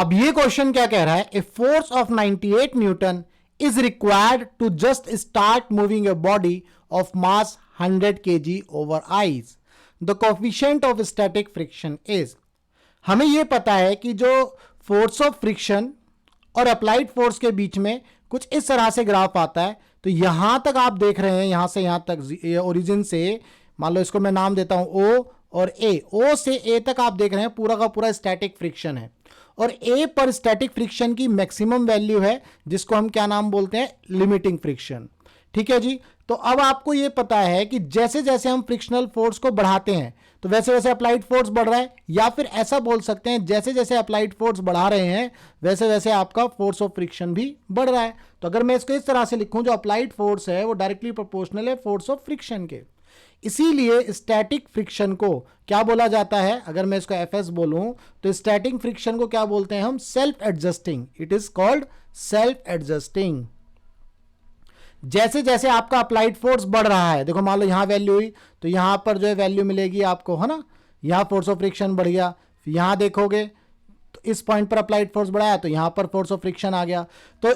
अब ये क्वेश्चन क्या कह रहा है, a force of 98 newton is required to just start moving a body of mass 100 kg over ice, the coefficient of static friction is. हमें यह पता है कि जो फोर्स ऑफ फ्रिक्शन और अप्लाइड फोर्स के बीच में कुछ इस तरह से ग्राफ आता है। तो यहां तक आप देख रहे हैं, यहां से यहां तक ओरिजिन से, मान लो इसको मैं नाम देता हूं ओ और ए, ओ से ए तक आप देख रहे हैं पूरा का पूरा स्टैटिक फ्रिक्शन है, और ए पर स्टैटिक फ्रिक्शन की मैक्सिमम वैल्यू है जिसको हम क्या नाम बोलते हैं, लिमिटिंग फ्रिक्शन। ठीक है जी। तो अब आपको यह पता है कि जैसे जैसे हम फ्रिक्शनल फोर्स को बढ़ाते हैं तो वैसे वैसे अप्लाइड फोर्स बढ़ रहा है, या फिर ऐसा बोल सकते हैं जैसे जैसे अप्लाइड फोर्स बढ़ा रहे हैं वैसे वैसे आपका फोर्स ऑफ फ्रिक्शन भी बढ़ रहा है। तो अगर मैं इसको इस तरह से लिखूं, जो अप्लाइड फोर्स है वो डायरेक्टली प्रोपोर्शनल है फोर्स ऑफ फ्रिक्शन के। इसीलिए स्टैटिक फ्रिक्शन को क्या बोला जाता है, अगर मैं इसको एफ एस बोलूं तो स्टैटिक फ्रिक्शन को क्या बोलते हैं हम, self adjusting. It is called self adjusting. जैसे जैसे आपका अप्लाइड फोर्स बढ़ रहा है, देखो मान लो यहां वैल्यू हुई तो यहां पर जो है वैल्यू मिलेगी आपको, है ना, यहां फोर्स ऑफ फ्रिक्शन बढ़ गया, यहां देखोगे तो इस पॉइंट पर अप्लाइड फोर्स बढ़ाया तो यहां पर फोर्स ऑफ फ्रिक्शन आ गया। तो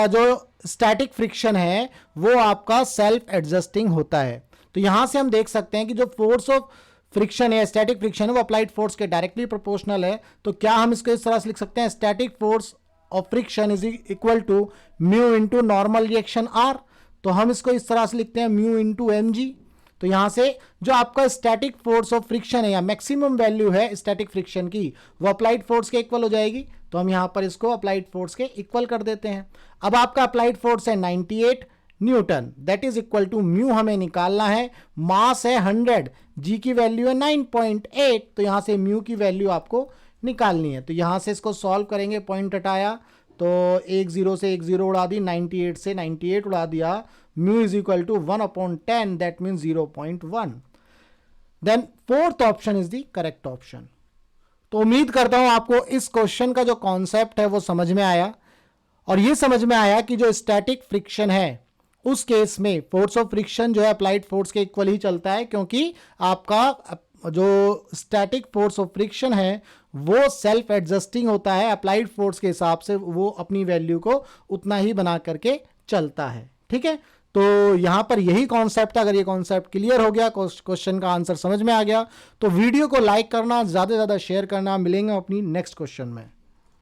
जो स्टैटिक फ्रिक्शन है वो आपका सेल्फ एडजस्टिंग होता है। तो यहां से हम देख सकते हैं कि जो फोर्स ऑफ फ्रिक्शन है, स्टैटिक फ्रिक्शन है, वो अप्लाइड फोर्स के डायरेक्टली प्रोपोर्शनल है। तो क्या हम इसको इस तरह से लिख सकते हैं, static force of friction is equal to mu into normal reaction R. तो हम इसको इस तरह से लिखते हैं म्यू इंटू एम जी। तो यहां से जो आपका स्टैटिक फोर्स ऑफ फ्रिक्शन है या मैक्सिमम वैल्यू है स्टैटिक फ्रिक्शन की, वो अप्लाइड फोर्स के इक्वल हो जाएगी। तो हम यहां पर इसको अप्लाइड फोर्स के इक्वल कर देते हैं। अब आपका अप्लाइड फोर्स है 98 newton, that is equal to mu हमें निकालना है, मास है 100, जी की वैल्यू है 9.8, तो यहां से म्यू की वैल्यू आपको निकालनी है। तो यहां से इसको सॉल्व करेंगे, पॉइंट हटाया तो एक जीरो से एक जीरो उड़ा दी, 98 से 98 उड़ा दिया, mu is equal to 1/10, that mean 0.1। Then fourth option is the correct option. तो उम्मीद करता हूं आपको इस क्वेश्चन का जो कॉन्सेप्ट है वो समझ में आया, और ये समझ में आया कि जो स्टैटिक फ्रिक्शन है उस केस में फोर्स ऑफ फ्रिक्शन जो है अप्लाइड फोर्स के इक्वल ही चलता है, क्योंकि आपका जो स्टैटिक फोर्स ऑफ फ्रिक्शन है वो सेल्फ एडजस्टिंग होता है, अप्लाइड फोर्स के हिसाब से वो अपनी वैल्यू को उतना ही बना करके चलता है। ठीक है, तो यहां पर यही कॉन्सेप्ट है। अगर ये कॉन्सेप्ट क्लियर हो गया, क्वेश्चन का आंसर समझ में आ गया, तो वीडियो को लाइक करना, ज्यादा से ज्यादा शेयर करना। मिलेंगे अपनी नेक्स्ट क्वेश्चन में।